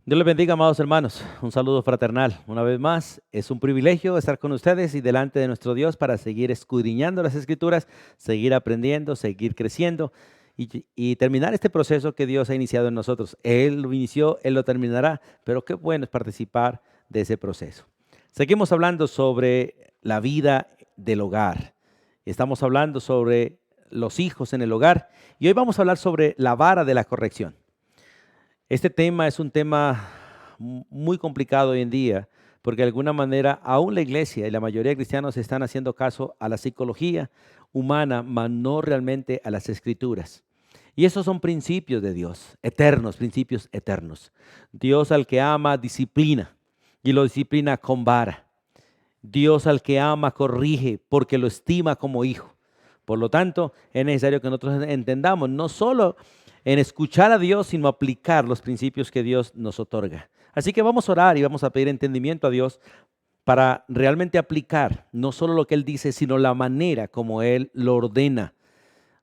Dios les bendiga, amados hermanos. Un saludo fraternal. Una vez más, es un privilegio estar con ustedes y delante de nuestro Dios para seguir escudriñando las Escrituras, seguir aprendiendo, seguir creciendo y terminar este proceso que Dios ha iniciado en nosotros. Él lo inició, Él lo terminará, pero qué bueno es participar de ese proceso. Seguimos hablando sobre la vida del hogar. Estamos hablando sobre los hijos en el hogar y hoy vamos a hablar sobre la vara de la corrección. Este tema es un tema muy complicado hoy en día, porque de alguna manera aún la iglesia y la mayoría de cristianos están haciendo caso a la psicología humana, mas no realmente a las escrituras. Y esos son principios de Dios, eternos, principios eternos. Dios al que ama disciplina y lo disciplina con vara. Dios al que ama corrige porque lo estima como hijo. Por lo tanto, es necesario que nosotros entendamos no solo en escuchar a Dios, sino aplicar los principios que Dios nos otorga. Así que vamos a orar y vamos a pedir entendimiento a Dios para realmente aplicar no solo lo que Él dice, sino la manera como Él lo ordena.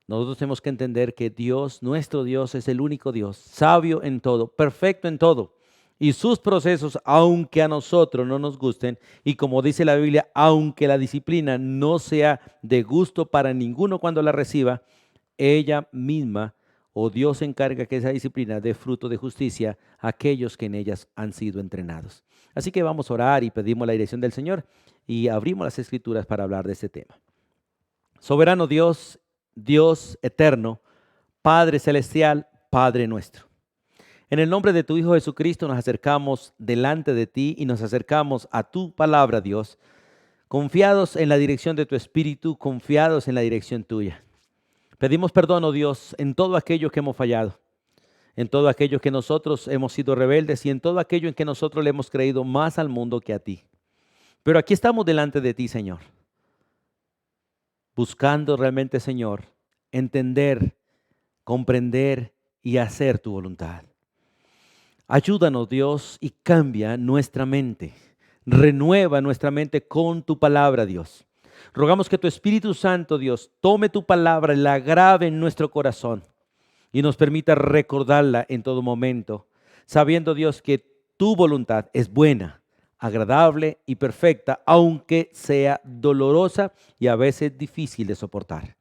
Nosotros tenemos que entender que Dios, nuestro Dios, es el único Dios, sabio en todo, perfecto en todo. Y sus procesos, aunque a nosotros no nos gusten, y como dice la Biblia, aunque la disciplina no sea de gusto para ninguno cuando la reciba, ella misma o Dios se encarga que esa disciplina dé fruto de justicia a aquellos que en ellas han sido entrenados. Así que vamos a orar y pedimos la dirección del Señor y abrimos las Escrituras para hablar de este tema. Soberano Dios, Dios eterno, Padre celestial, Padre nuestro. En el nombre de tu Hijo Jesucristo nos acercamos delante de ti y nos acercamos a tu palabra, Dios, confiados en la dirección de tu Espíritu, confiados en la dirección tuya. Pedimos perdón, oh Dios, en todo aquello que hemos fallado, en todo aquello que nosotros hemos sido rebeldes y en todo aquello en que nosotros le hemos creído más al mundo que a ti. Pero aquí estamos delante de ti, Señor, buscando realmente, Señor, entender, comprender y hacer tu voluntad. Ayúdanos, Dios, y cambia nuestra mente. Renueva nuestra mente con tu palabra, Dios. Rogamos que tu Espíritu Santo, Dios, tome tu palabra y la grabe en nuestro corazón y nos permita recordarla en todo momento, sabiendo, Dios, que tu voluntad es buena, agradable y perfecta, aunque sea dolorosa y a veces difícil de soportar.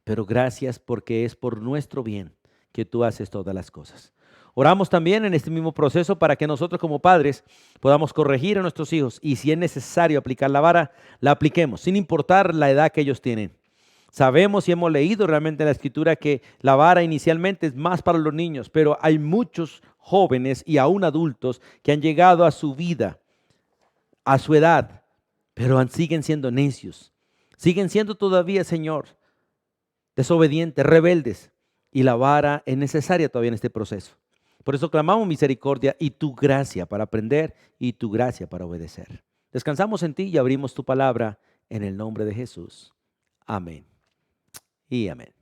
Pero gracias porque es por nuestro bien que tú haces todas las cosas. Oramos también en este mismo proceso para que nosotros como padres podamos corregir a nuestros hijos y si es necesario aplicar la vara, la apliquemos, sin importar la edad que ellos tienen. Sabemos y hemos leído realmente en la Escritura que la vara inicialmente es más para los niños, pero hay muchos jóvenes y aún adultos que han llegado a su vida, a su edad, pero siguen siendo necios, siguen siendo todavía, Señor, desobedientes, rebeldes, y la vara es necesaria todavía en este proceso. Por eso clamamos misericordia y tu gracia para aprender y tu gracia para obedecer. Descansamos en ti y abrimos tu palabra en el nombre de Jesús. Amén y amén.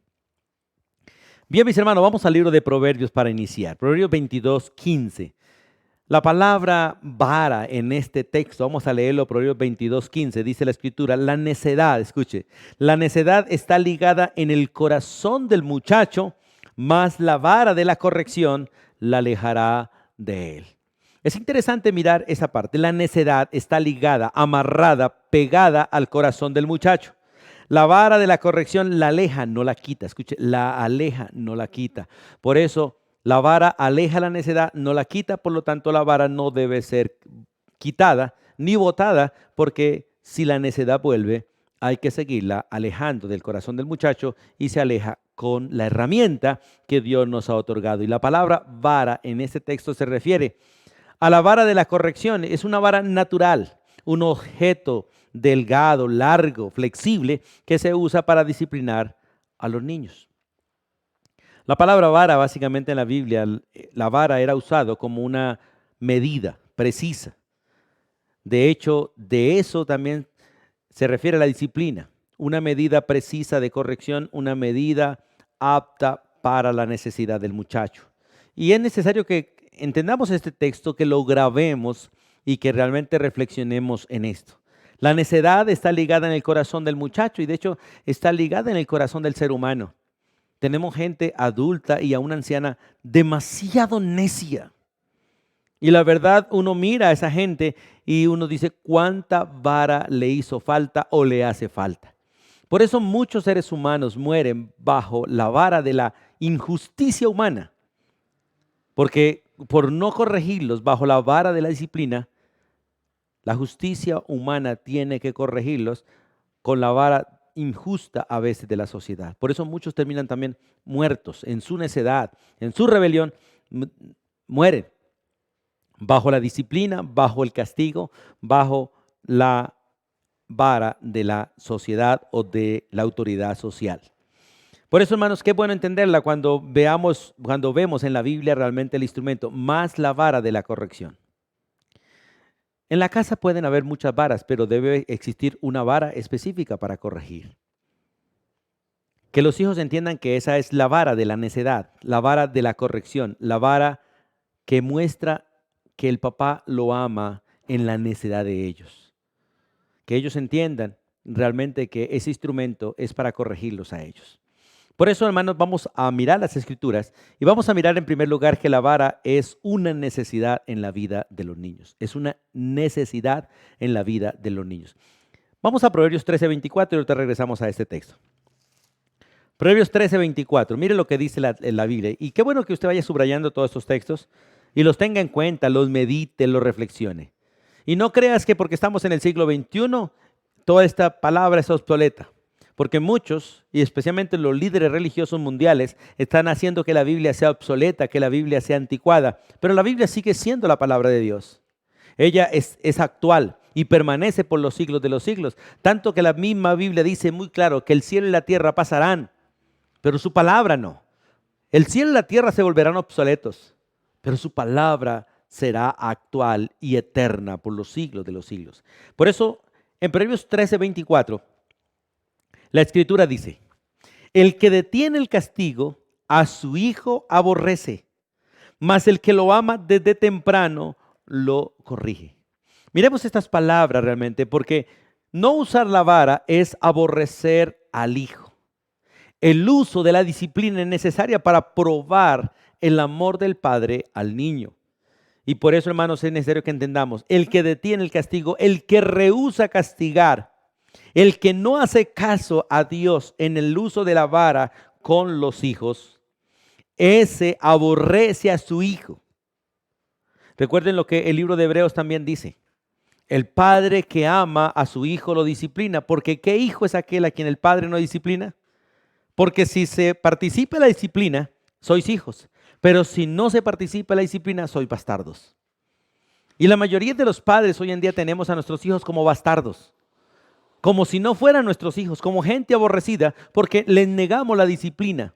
Bien, mis hermanos, vamos al libro de Proverbios para iniciar. Proverbios 22:15. La palabra vara en este texto, vamos a leerlo, Proverbios 22:15, dice la Escritura, la necedad, escuche, la necedad está ligada en el corazón del muchacho, mas la vara de la corrección la alejará de él. Es interesante mirar esa parte. La necedad está ligada, amarrada, pegada al corazón del muchacho. La vara de la corrección la aleja, no la quita. Escuche, la aleja, no la quita. Por eso, la vara aleja la necedad, no la quita. Por lo tanto, la vara no debe ser quitada ni botada, porque si la necedad vuelve, hay que seguirla alejando del corazón del muchacho y se aleja con la herramienta que Dios nos ha otorgado. Y la palabra vara en este texto se refiere a la vara de la corrección. Es una vara natural, un objeto delgado, largo, flexible, que se usa para disciplinar a los niños. La palabra vara, básicamente en la Biblia, la vara era usado como una medida precisa. De hecho, de eso también se refiere a la disciplina, una medida precisa de corrección, una medida apta para la necesidad del muchacho. Y es necesario que entendamos este texto, que lo grabemos y que realmente reflexionemos en esto. La necedad está ligada en el corazón del muchacho y de hecho está ligada en el corazón del ser humano. Tenemos gente adulta y aún anciana demasiado necia. Y la verdad, uno mira a esa gente y uno dice cuánta vara le hizo falta o le hace falta. Por eso muchos seres humanos mueren bajo la vara de la injusticia humana, porque por no corregirlos bajo la vara de la disciplina, la justicia humana tiene que corregirlos con la vara injusta a veces de la sociedad. Por eso muchos terminan también muertos en su necedad, en su rebelión, mueren bajo la disciplina, bajo el castigo, bajo la vara de la sociedad o de la autoridad social. Por eso, hermanos, qué bueno entenderla cuando vemos en la Biblia realmente el instrumento, más la vara de la corrección. En la casa pueden haber muchas varas, pero debe existir una vara específica para corregir. Que los hijos entiendan que esa es la vara de la necedad, la vara de la corrección, la vara que muestra que el papá lo ama en la necedad de ellos. Que ellos entiendan realmente que ese instrumento es para corregirlos a ellos. Por eso, hermanos, vamos a mirar las Escrituras y vamos a mirar en primer lugar que la vara es una necesidad en la vida de los niños. Es una necesidad en la vida de los niños. Vamos a Proverbios 13:24 y ahorita regresamos a este texto. Proverbios 13:24, mire lo que dice la Biblia. Y qué bueno que usted vaya subrayando todos estos textos y los tenga en cuenta, los medite, los reflexione. Y no creas que porque estamos en el siglo XXI, toda esta palabra es obsoleta. Porque muchos, y especialmente los líderes religiosos mundiales, están haciendo que la Biblia sea obsoleta, que la Biblia sea anticuada. Pero la Biblia sigue siendo la palabra de Dios. Ella es actual y permanece por los siglos de los siglos. Tanto que la misma Biblia dice muy claro que el cielo y la tierra pasarán, pero su palabra no. El cielo y la tierra se volverán obsoletos, pero su palabra será actual y eterna por los siglos de los siglos. Por eso, en Proverbios 13:24, la Escritura dice, el que detiene el castigo a su hijo aborrece, mas el que lo ama desde temprano lo corrige. Miremos estas palabras realmente, porque no usar la vara es aborrecer al hijo. El uso de la disciplina es necesaria para probar el amor del padre al niño. Y por eso, hermanos, es necesario que entendamos, el que detiene el castigo, el que rehúsa castigar, el que no hace caso a Dios en el uso de la vara con los hijos, ese aborrece a su hijo. Recuerden lo que el libro de Hebreos también dice. El padre que ama a su hijo lo disciplina, porque ¿qué hijo es aquel a quien el padre no disciplina? Porque si se participa en la disciplina, sois hijos. Pero si no se participa en la disciplina, sois bastardos. Y la mayoría de los padres hoy en día tenemos a nuestros hijos como bastardos. Como si no fueran nuestros hijos, como gente aborrecida, porque les negamos la disciplina.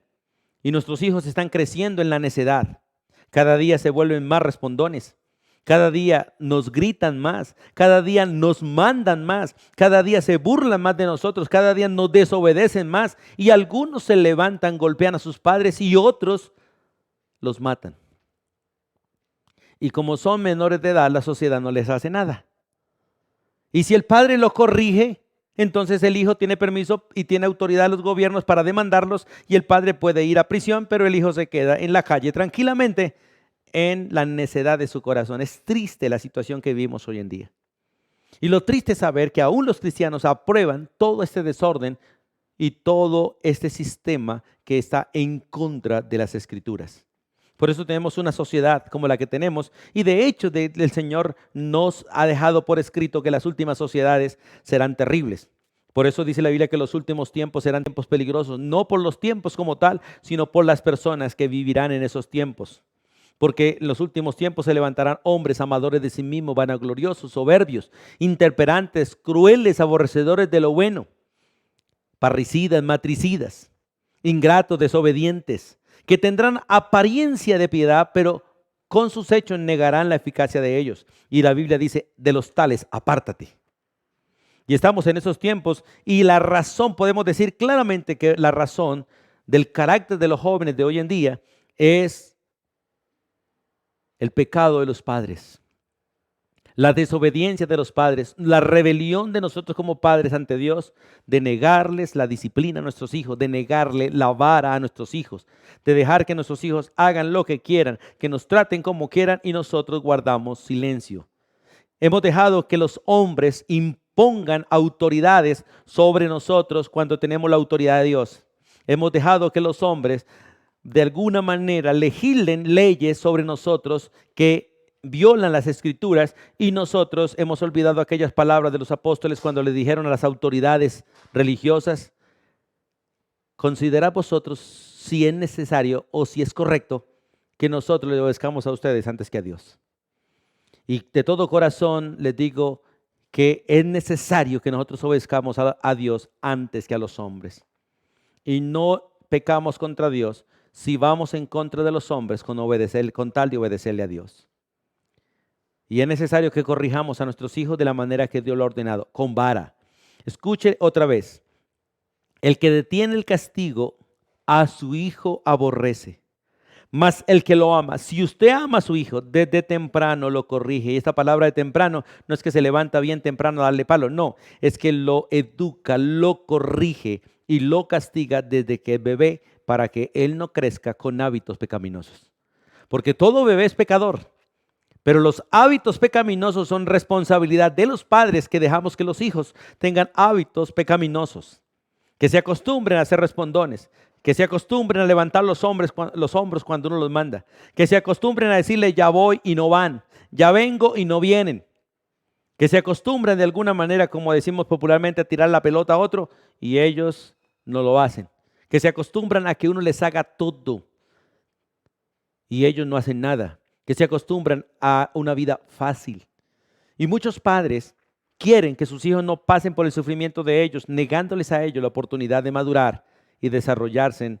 Y nuestros hijos están creciendo en la necedad. Cada día se vuelven más respondones. Cada día nos gritan más, cada día nos mandan más, cada día se burlan más de nosotros, cada día nos desobedecen más y algunos se levantan, golpean a sus padres y otros los matan. Y como son menores de edad, la sociedad no les hace nada. Y si el padre lo corrige, entonces el hijo tiene permiso y tiene autoridad de los gobiernos para demandarlos y el padre puede ir a prisión, pero el hijo se queda en la calle tranquilamente en la necedad de su corazón. Es triste la situación que vivimos hoy en día. Y lo triste es saber que aún los cristianos aprueban todo este desorden y todo este sistema que está en contra de las Escrituras. Por eso tenemos una sociedad como la que tenemos y de hecho el Señor nos ha dejado por escrito que las últimas sociedades serán terribles. Por eso dice la Biblia que los últimos tiempos serán tiempos peligrosos, no por los tiempos como tal, sino por las personas que vivirán en esos tiempos. Porque en los últimos tiempos se levantarán hombres amadores de sí mismos, vanagloriosos, soberbios, intemperantes, crueles, aborrecedores de lo bueno, parricidas, matricidas, ingratos, desobedientes, que tendrán apariencia de piedad, pero con sus hechos negarán la eficacia de ellos. Y la Biblia dice, de los tales, apártate. Y estamos en esos tiempos y la razón, podemos decir claramente que la razón del carácter de los jóvenes de hoy en día es el pecado de los padres, La desobediencia de los padres, la rebelión de nosotros como padres ante Dios, de negarles la disciplina a nuestros hijos, de negarle la vara a nuestros hijos, de dejar que nuestros hijos hagan lo que quieran, que nos traten como quieran y nosotros guardamos silencio. Hemos dejado que los hombres impongan autoridades sobre nosotros cuando tenemos la autoridad de Dios. Hemos dejado que los hombres de alguna manera legislen leyes sobre nosotros que violan las escrituras y nosotros hemos olvidado aquellas palabras de los apóstoles cuando le dijeron a las autoridades religiosas: considerad vosotros si es necesario o si es correcto que nosotros le obedezcamos a ustedes antes que a Dios. Y de todo corazón les digo que es necesario que nosotros obedezcamos a Dios antes que a los hombres. Y no pecamos contra Dios si vamos en contra de los hombres con tal de obedecerle a Dios. Y es necesario que corrijamos a nuestros hijos de la manera que Dios lo ha ordenado, con vara. Escuche otra vez: el que detiene el castigo a su hijo aborrece, mas el que lo ama, si usted ama a su hijo, desde temprano lo corrige. Y esta palabra de temprano no es que se levanta bien temprano a darle palo, no, es que lo educa, lo corrige y lo castiga desde que es bebé para que él no crezca con hábitos pecaminosos. Porque todo bebé es pecador, pero los hábitos pecaminosos son responsabilidad de los padres que dejamos que los hijos tengan hábitos pecaminosos, que se acostumbren a ser respondones, que se acostumbren a levantar los hombros cuando uno los manda, que se acostumbren a decirle ya voy y no van, ya vengo y no vienen, que se acostumbren de alguna manera, como decimos popularmente, a tirar la pelota a otro y ellos no lo hacen, que se acostumbran a que uno les haga todo y ellos no hacen nada, que se acostumbran a una vida fácil. Y muchos padres quieren que sus hijos no pasen por el sufrimiento de ellos, negándoles a ellos la oportunidad de madurar y desarrollarse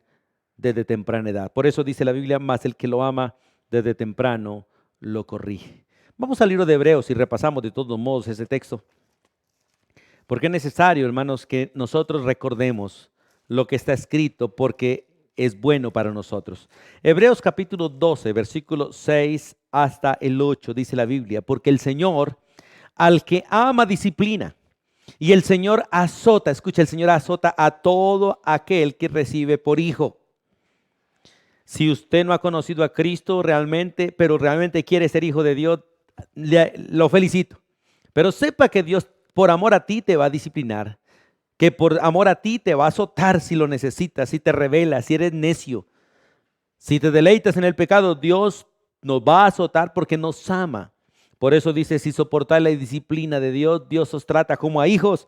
desde temprana edad. Por eso dice la Biblia: más el que lo ama desde temprano lo corrige. Vamos al libro de Hebreos y repasamos de todos modos ese texto, porque es necesario, hermanos, que nosotros recordemos lo que está escrito, porque es bueno para nosotros. Hebreos capítulo 12, versículo 6 hasta el 8, dice la Biblia: porque el Señor al que ama disciplina, y el Señor azota, escucha, el Señor azota a todo aquel que recibe por hijo. Si usted no ha conocido a Cristo realmente, pero realmente quiere ser hijo de Dios, lo felicito. Pero sepa que Dios por amor a ti te va a disciplinar, que por amor a ti te va a azotar si lo necesitas, si te rebelas, si eres necio. Si te deleitas en el pecado, Dios nos va a azotar porque nos ama. Por eso dice: si soportáis la disciplina de Dios, Dios os trata como a hijos.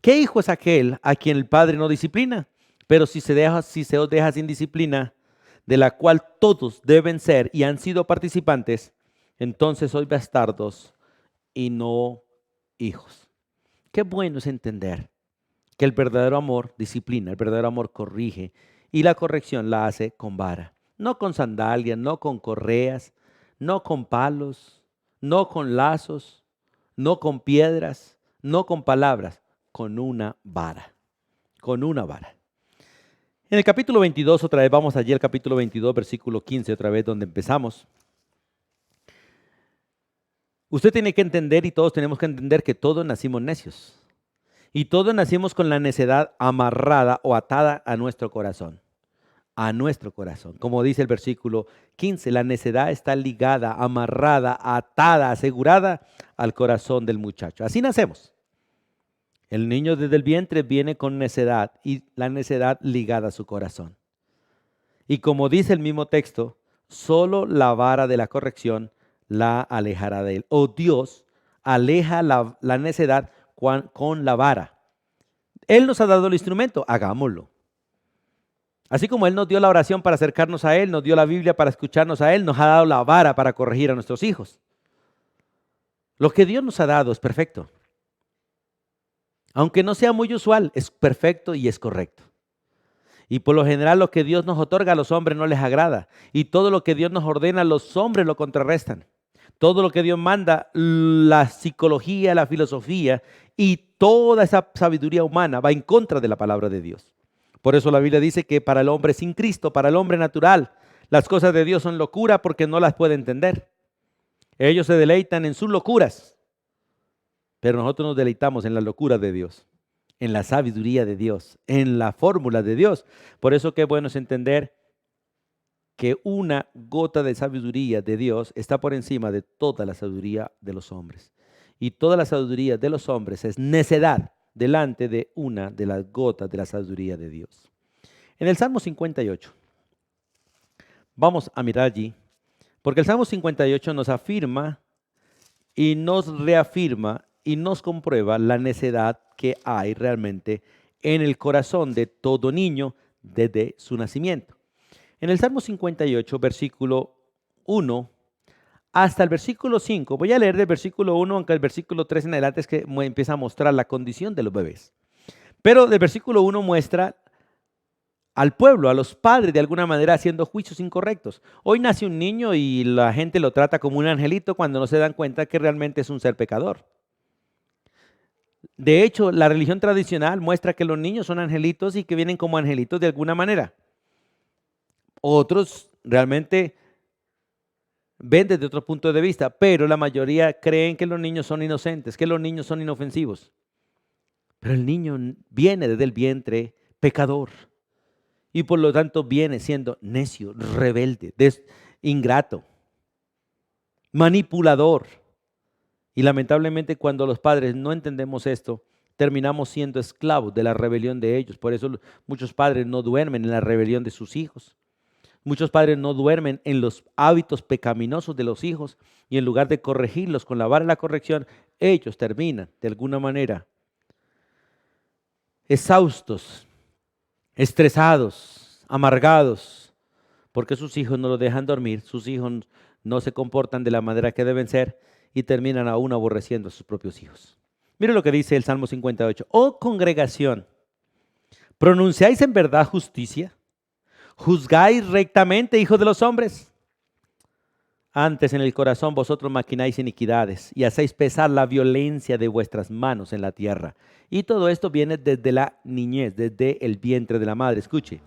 ¿Qué hijo es aquel a quien el Padre no disciplina? Pero si se os deja sin disciplina, de la cual todos deben ser y han sido participantes, entonces sois bastardos y no hijos. Qué bueno es entender que el verdadero amor disciplina, el verdadero amor corrige, y la corrección la hace con vara, no con sandalias, no con correas, no con palos, no con lazos, no con piedras, no con palabras, con una vara, con una vara. En el capítulo 22, otra vez, vamos allí al capítulo 22, versículo 15, otra vez donde empezamos. Usted tiene que entender, y todos tenemos que entender, que todos nacimos necios. Y todos nacimos con la necedad amarrada o atada a nuestro corazón. A nuestro corazón. Como dice el versículo 15, la necedad está ligada, amarrada, atada, asegurada al corazón del muchacho. Así nacemos. El niño desde el vientre viene con necedad y la necedad ligada a su corazón. Y como dice el mismo texto, solo la vara de la corrección la alejará de él. O Dios aleja la necedad con la vara. Él nos ha dado el instrumento, hagámoslo. Así como Él nos dio la oración para acercarnos a Él, nos dio la Biblia para escucharnos a Él, nos ha dado la vara para corregir a nuestros hijos. Lo que Dios nos ha dado es perfecto. Aunque no sea muy usual, es perfecto y es correcto. Y por lo general lo que Dios nos otorga a los hombres no les agrada. Y todo lo que Dios nos ordena, los hombres lo contrarrestan. Todo lo que Dios manda, la psicología, la filosofía y toda esa sabiduría humana va en contra de la palabra de Dios. Por eso la Biblia dice que para el hombre sin Cristo, para el hombre natural, las cosas de Dios son locura porque no las puede entender. Ellos se deleitan en sus locuras, pero nosotros nos deleitamos en la locura de Dios, en la sabiduría de Dios, en la fórmula de Dios. Por eso qué bueno es entender que una gota de sabiduría de Dios está por encima de toda la sabiduría de los hombres. Y toda la sabiduría de los hombres es necedad delante de una de las gotas de la sabiduría de Dios. En el Salmo 58, vamos a mirar allí, porque el Salmo 58 nos afirma y nos reafirma y nos comprueba la necedad que hay realmente en el corazón de todo niño desde su nacimiento. En el Salmo 58, versículo 1 hasta el versículo 5, voy a leer del versículo 1, aunque el versículo 3 en adelante es que empieza a mostrar la condición de los bebés. Pero del versículo 1 muestra al pueblo, a los padres de alguna manera haciendo juicios incorrectos. Hoy nace un niño y la gente lo trata como un angelito cuando no se dan cuenta que realmente es un ser pecador. De hecho, la religión tradicional muestra que los niños son angelitos y que vienen como angelitos de alguna manera. Otros realmente ven desde otro punto de vista, pero la mayoría creen que los niños son inocentes, que los niños son inofensivos. Pero el niño viene desde el vientre pecador y por lo tanto viene siendo necio, rebelde, ingrato, manipulador. Y lamentablemente cuando los padres no entendemos esto, terminamos siendo esclavos de la rebelión de ellos. Por eso muchos padres no duermen en la rebelión de sus hijos. Muchos padres no duermen en los hábitos pecaminosos de los hijos y en lugar de corregirlos con la vara de la corrección, ellos terminan de alguna manera exhaustos, estresados, amargados, porque sus hijos no los dejan dormir, sus hijos no se comportan de la manera que deben ser y terminan aún aborreciendo a sus propios hijos. Mire lo que dice el Salmo 58. Oh congregación, ¿pronunciáis en verdad justicia? ¿Juzgáis rectamente, hijos de los hombres? Antes en el corazón vosotros maquináis iniquidades y hacéis pesar la violencia de vuestras manos en la tierra. Y todo esto viene desde la niñez, desde el vientre de la madre. Escuche,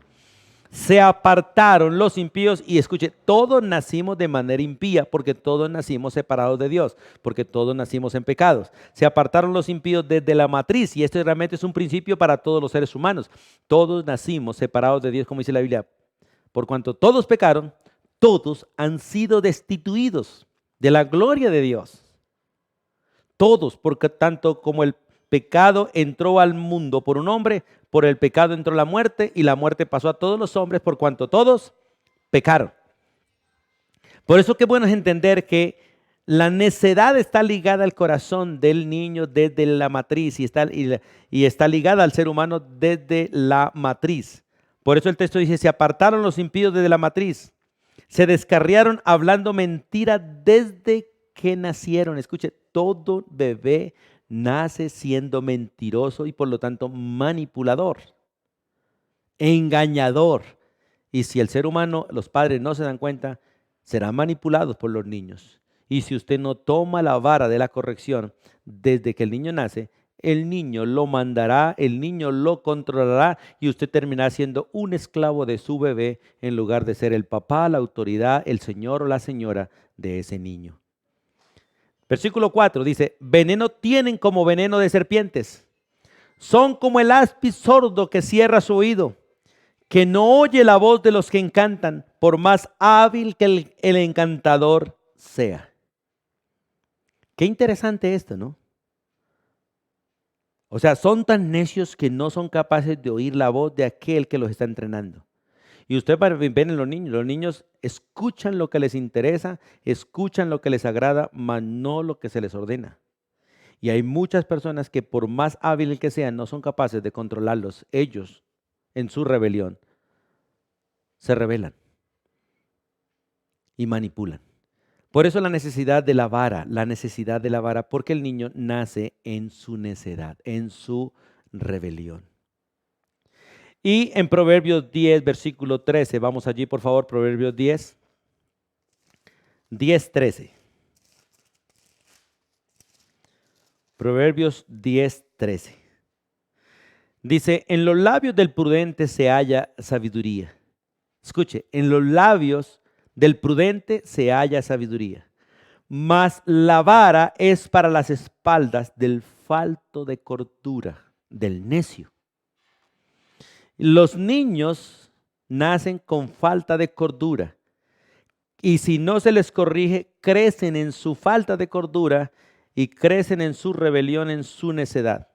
se apartaron los impíos y escuche, todos nacimos de manera impía porque todos nacimos separados de Dios, porque todos nacimos en pecados. Se apartaron los impíos desde la matriz y esto realmente es un principio para todos los seres humanos. Todos nacimos separados de Dios, como dice la Biblia. Por cuanto todos pecaron, todos han sido destituidos de la gloria de Dios. Todos, porque tanto como el pecado entró al mundo por un hombre, por el pecado entró la muerte y la muerte pasó a todos los hombres por cuanto todos pecaron. Por eso qué bueno es entender que la necedad está ligada al corazón del niño desde la matriz y está ligada al ser humano desde la matriz. Por eso el texto dice, se apartaron los impíos desde la matriz, se descarriaron hablando mentira desde que nacieron. Escuche, todo bebé nace siendo mentiroso y por lo tanto manipulador, engañador. Y si el ser humano, los padres no se dan cuenta, serán manipulados por los niños. Y si usted no toma la vara de la corrección desde que el niño nace, el niño lo mandará, el niño lo controlará y usted terminará siendo un esclavo de su bebé en lugar de ser el papá, la autoridad, el señor o la señora de ese niño. Versículo 4 dice, veneno tienen como veneno de serpientes, son como el áspid sordo que cierra su oído, que no oye la voz de los que encantan, por más hábil que el encantador sea. Qué interesante esto, ¿no? O sea, son tan necios que no son capaces de oír la voz de aquel que los está entrenando. Y usted ven en los niños escuchan lo que les interesa, escuchan lo que les agrada, mas no lo que se les ordena. Y hay muchas personas que por más hábiles que sean, no son capaces de controlarlos. Ellos, en su rebelión, se rebelan y manipulan. Por eso la necesidad de la vara, porque el niño nace en su necedad, en su rebelión. Y en Proverbios 10, versículo 13, vamos allí por favor, Proverbios 10, 13. Proverbios 10, 13. Dice, en los labios del prudente se halla sabiduría. Escuche, en los labios del prudente se halla sabiduría, mas la vara es para las espaldas del falto de cordura, del necio. Los niños nacen con falta de cordura y si no se les corrige, crecen en su falta de cordura y crecen en su rebelión, en su necedad.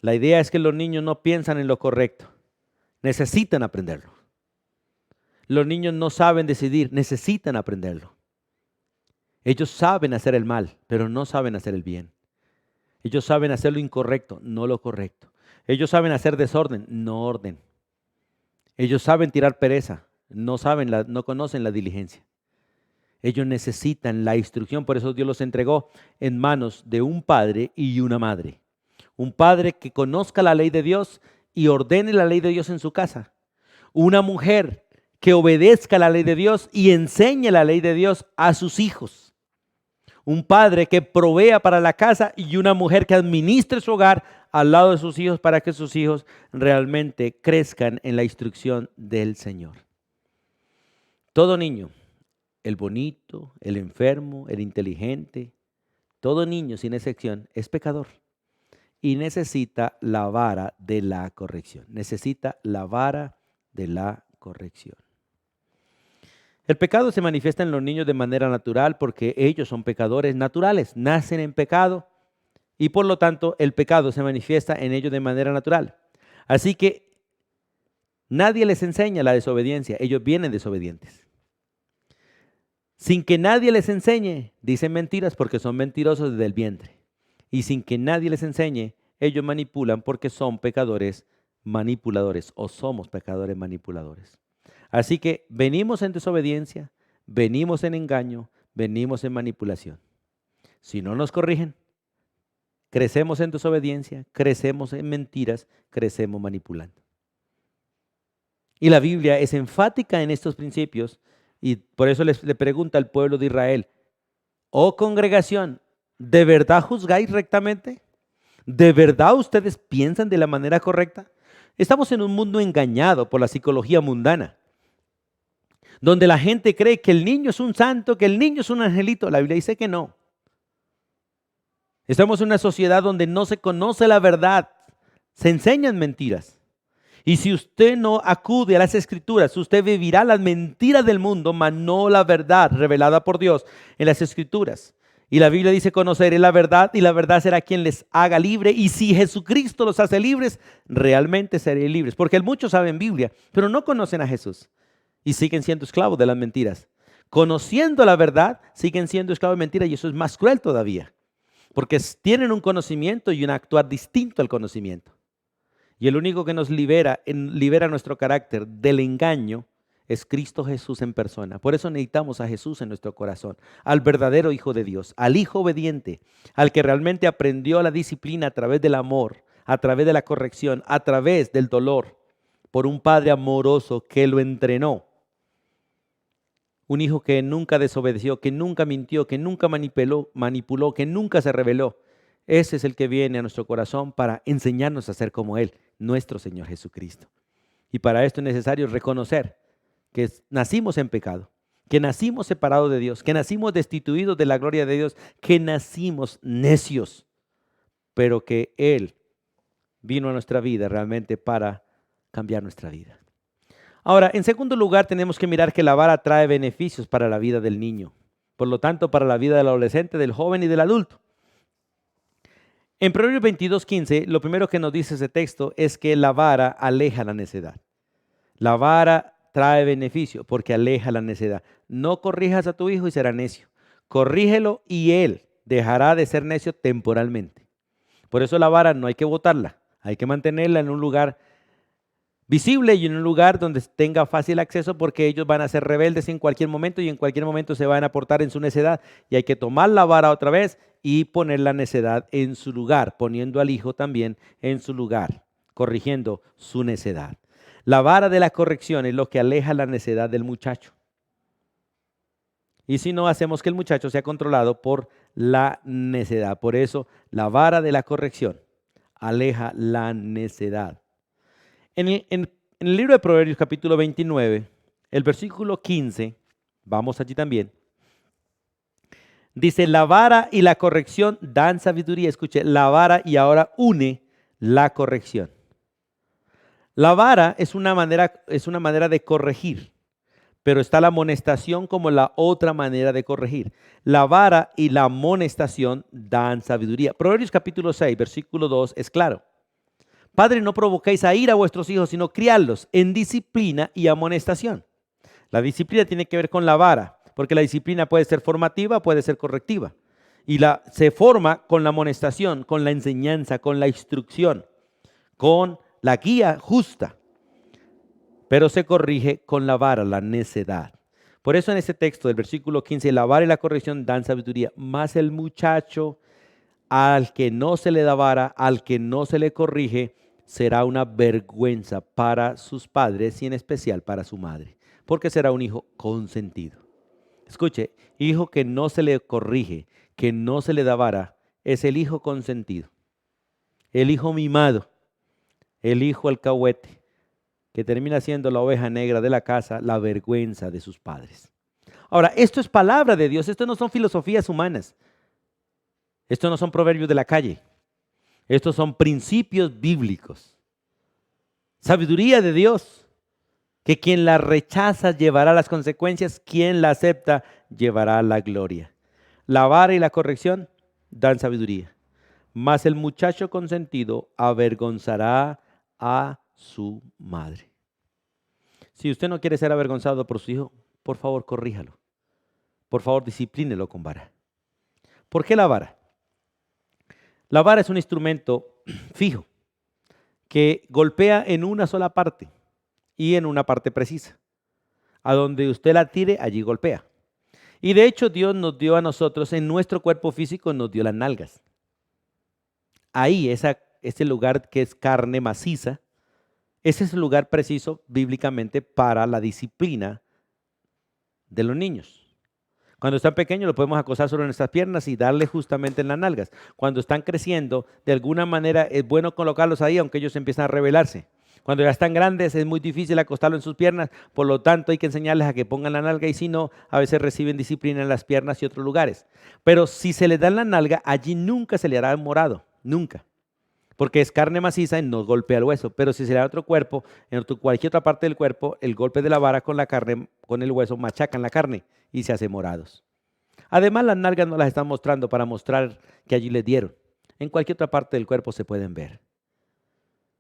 La idea es que los niños no piensan en lo correcto, necesitan aprenderlo. Los niños no saben decidir, necesitan aprenderlo. Ellos saben hacer el mal, pero no saben hacer el bien. Ellos saben hacer lo incorrecto, no lo correcto. Ellos saben hacer desorden, no orden. Ellos saben tirar pereza, no conocen la diligencia. Ellos necesitan la instrucción, por eso Dios los entregó en manos de un padre y una madre. Un padre que conozca la ley de Dios y ordene la ley de Dios en su casa. Una mujer que obedezca la ley de Dios y enseñe la ley de Dios a sus hijos. Un padre que provea para la casa y una mujer que administre su hogar al lado de sus hijos para que sus hijos realmente crezcan en la instrucción del Señor. Todo niño, el bonito, el enfermo, el inteligente, todo niño sin excepción es pecador y necesita la vara de la corrección. Necesita la vara de la corrección. El pecado se manifiesta en los niños de manera natural porque ellos son pecadores naturales, nacen en pecado y por lo tanto el pecado se manifiesta en ellos de manera natural. Así que nadie les enseña la desobediencia, ellos vienen desobedientes. Sin que nadie les enseñe, dicen mentiras porque son mentirosos desde el vientre. Y sin que nadie les enseñe, ellos manipulan porque son pecadores manipuladores o somos pecadores manipuladores. Así que venimos en desobediencia, venimos en engaño, venimos en manipulación. Si no nos corrigen, crecemos en desobediencia, crecemos en mentiras, crecemos manipulando. Y la Biblia es enfática en estos principios y por eso le pregunta al pueblo de Israel, oh congregación, ¿de verdad juzgáis rectamente? ¿De verdad ustedes piensan de la manera correcta? Estamos en un mundo engañado por la psicología mundana, donde la gente cree que el niño es un santo, que el niño es un angelito. La Biblia dice que no. Estamos en una sociedad donde no se conoce la verdad, se enseñan mentiras. Y si usted no acude a las Escrituras, usted vivirá las mentiras del mundo, mas no la verdad revelada por Dios en las Escrituras. Y la Biblia dice, conoceré la verdad y la verdad será quien les haga libre. Y si Jesucristo los hace libres, realmente seré libres. Porque muchos saben Biblia, pero no conocen a Jesús y siguen siendo esclavos de las mentiras. Conociendo la verdad, siguen siendo esclavos de mentiras y eso es más cruel todavía. Porque tienen un conocimiento y un actuar distinto al conocimiento. Y el único que nos libera nuestro carácter del engaño es Cristo Jesús en persona. Por eso necesitamos a Jesús en nuestro corazón, al verdadero Hijo de Dios, al Hijo obediente, al que realmente aprendió la disciplina a través del amor, a través de la corrección, a través del dolor, por un Padre amoroso que lo entrenó. Un hijo que nunca desobedeció, que nunca mintió, que nunca manipuló, que nunca se rebeló. Ese es el que viene a nuestro corazón para enseñarnos a ser como Él, nuestro Señor Jesucristo. Y para esto es necesario reconocer que nacimos en pecado, que nacimos separados de Dios, que nacimos destituidos de la gloria de Dios, que nacimos necios, pero que Él vino a nuestra vida realmente para cambiar nuestra vida. Ahora, en segundo lugar, tenemos que mirar que la vara trae beneficios para la vida del niño, por lo tanto, para la vida del adolescente, del joven y del adulto. En Proverbios 22:15, lo primero que nos dice ese texto es que la vara aleja la necedad. La vara trae beneficio porque aleja la necedad. No corrijas a tu hijo y será necio. Corrígelo y él dejará de ser necio temporalmente. Por eso la vara no hay que botarla, hay que mantenerla en un lugar visible y en un lugar donde tenga fácil acceso porque ellos van a ser rebeldes en cualquier momento y en cualquier momento se van a portar en su necedad y hay que tomar la vara otra vez y poner la necedad en su lugar, poniendo al hijo también en su lugar, corrigiendo su necedad. La vara de la corrección es lo que aleja la necedad del muchacho. Y si no, hacemos que el muchacho sea controlado por la necedad. Por eso, la vara de la corrección aleja la necedad. En el libro de Proverbios capítulo 29, el versículo 15, vamos allí también, Dice, la vara y la corrección dan sabiduría. Escuche, la vara y ahora une la corrección. La vara es una manera de corregir, pero está la amonestación como la otra manera de corregir. La vara y la amonestación dan sabiduría. Proverbios capítulo 6, versículo 2 es claro. Padre, no provoquéis a ira a vuestros hijos, sino criadlos en disciplina y amonestación. La disciplina tiene que ver con la vara, porque la disciplina puede ser formativa, puede ser correctiva. Y se forma con la amonestación, con la enseñanza, con la instrucción, con la guía justa. Pero se corrige con la vara, la necedad. Por eso en este texto del versículo 15, la vara y la corrección dan sabiduría, más el muchacho al que no se le da vara, al que no se le corrige, será una vergüenza para sus padres y en especial para su madre, porque será un hijo consentido. Escuche, hijo que no se le corrige, que no se le da vara, es el hijo consentido, el hijo mimado, el hijo alcahuete, que termina siendo la oveja negra de la casa, la vergüenza de sus padres. Ahora, esto es palabra de Dios, esto no son filosofías humanas, esto no son proverbios de la calle, estos son principios bíblicos, sabiduría de Dios, que quien la rechaza llevará las consecuencias, quien la acepta llevará la gloria. La vara y la corrección dan sabiduría, mas el muchacho consentido avergonzará a su madre. Si usted no quiere ser avergonzado por su hijo, por favor corríjalo. Por favor disciplínelo con vara. ¿Por qué la vara? La vara es un instrumento fijo que golpea en una sola parte y en una parte precisa. A donde usted la tire, allí golpea. Y de hecho Dios nos dio a nosotros, en nuestro cuerpo físico, nos dio las nalgas. Ahí, ese lugar que es carne maciza, ese es el lugar preciso bíblicamente para la disciplina de los niños. Cuando están pequeños lo podemos acostar sobre nuestras piernas y darle justamente en las nalgas. Cuando están creciendo, de alguna manera es bueno colocarlos ahí, aunque ellos empiezan a rebelarse. Cuando ya están grandes es muy difícil acostarlo en sus piernas, por lo tanto hay que enseñarles a que pongan la nalga y si no, a veces reciben disciplina en las piernas y otros lugares. Pero si se les da en la nalga, allí nunca se le hará morado, nunca. Porque es carne maciza y no golpea el hueso. Pero si se le da a otro cuerpo, en cualquier otra parte del cuerpo, el golpe de la vara con la carne, con el hueso, machacan la carne y se hace morados. Además, las nalgas no las están mostrando para mostrar que allí les dieron. En cualquier otra parte del cuerpo se pueden ver.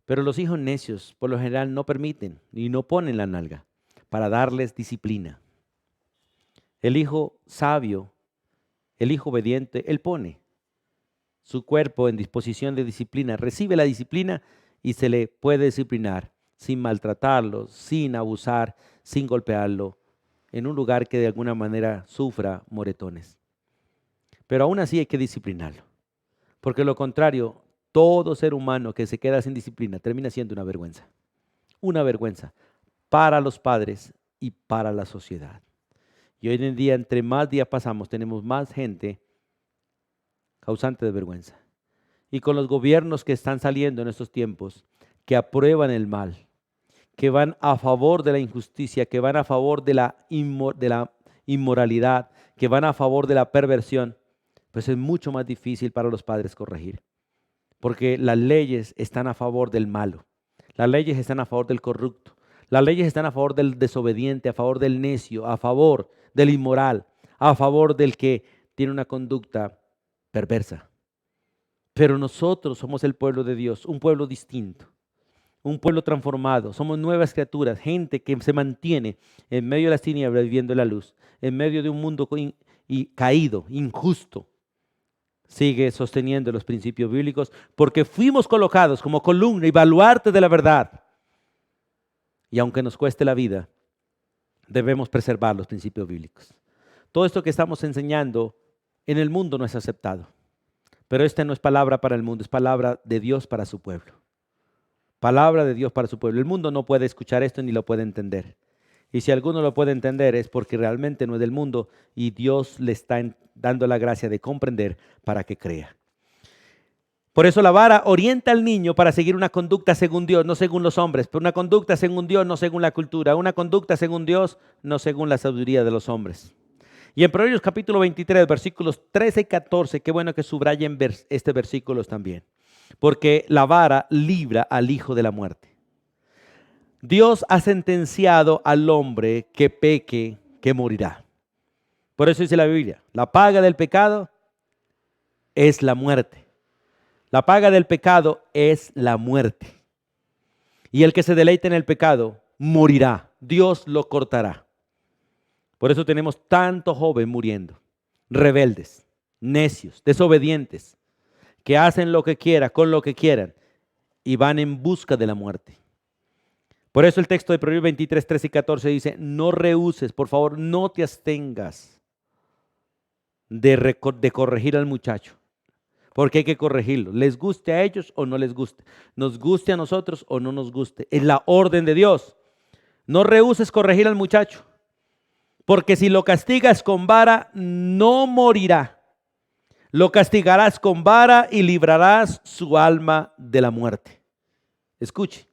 Pero los hijos necios, por lo general, no permiten y no ponen la nalga para darles disciplina. El hijo sabio, el hijo obediente, él pone su cuerpo en disposición de disciplina, recibe la disciplina y se le puede disciplinar sin maltratarlo, sin abusar, sin golpearlo, en un lugar que de alguna manera sufra moretones. Pero aún así hay que disciplinarlo, porque lo contrario, todo ser humano que se queda sin disciplina termina siendo una vergüenza para los padres y para la sociedad. Y hoy en día, entre más días pasamos, tenemos más gente causante de vergüenza. Y con los gobiernos que están saliendo en estos tiempos, que aprueban el mal, que van a favor de la injusticia, que van a favor de la inmoralidad, que van a favor de la perversión, pues es mucho más difícil para los padres corregir. Porque las leyes están a favor del malo, las leyes están a favor del corrupto, las leyes están a favor del desobediente, a favor del necio, a favor del inmoral, a favor del que tiene una conducta perversa. Pero nosotros somos el pueblo de Dios, un pueblo distinto, un pueblo transformado, somos nuevas criaturas, gente que se mantiene en medio de las tinieblas viviendo la luz, en medio de un mundo caído, injusto. Sigue sosteniendo los principios bíblicos porque fuimos colocados como columna y baluarte de la verdad. Y aunque nos cueste la vida, debemos preservar los principios bíblicos. Todo esto que estamos enseñando en el mundo no es aceptado. Pero esta no es palabra para el mundo, es palabra de Dios para su pueblo. Palabra de Dios para su pueblo. El mundo no puede escuchar esto ni lo puede entender. Y si alguno lo puede entender es porque realmente no es del mundo y Dios le está dando la gracia de comprender para que crea. Por eso la vara orienta al niño para seguir una conducta según Dios, no según los hombres, pero una conducta según Dios, no según la cultura, una conducta según Dios, no según la sabiduría de los hombres. Y en Proverbios capítulo 23, versículos 13 y 14, qué bueno que subrayen este versículos también. Porque la vara libra al hijo de la muerte. Dios ha sentenciado al hombre que peque, que morirá. Por eso dice la Biblia, la paga del pecado es la muerte. La paga del pecado es la muerte. Y el que se deleite en el pecado morirá. Dios lo cortará. Por eso tenemos tantos jóvenes muriendo, rebeldes, necios, desobedientes, que hacen lo que quieran, con lo que quieran, y van en busca de la muerte. Por eso el texto de Proverbios 23, 13 y 14 dice, no rehuses, por favor, no te abstengas de corregir al muchacho, porque hay que corregirlo, les guste a ellos o no les guste, nos guste a nosotros o no nos guste, es la orden de Dios. No rehuses corregir al muchacho, porque si lo castigas con vara, no morirá. Lo castigarás con vara y librarás su alma de la muerte. Escuche,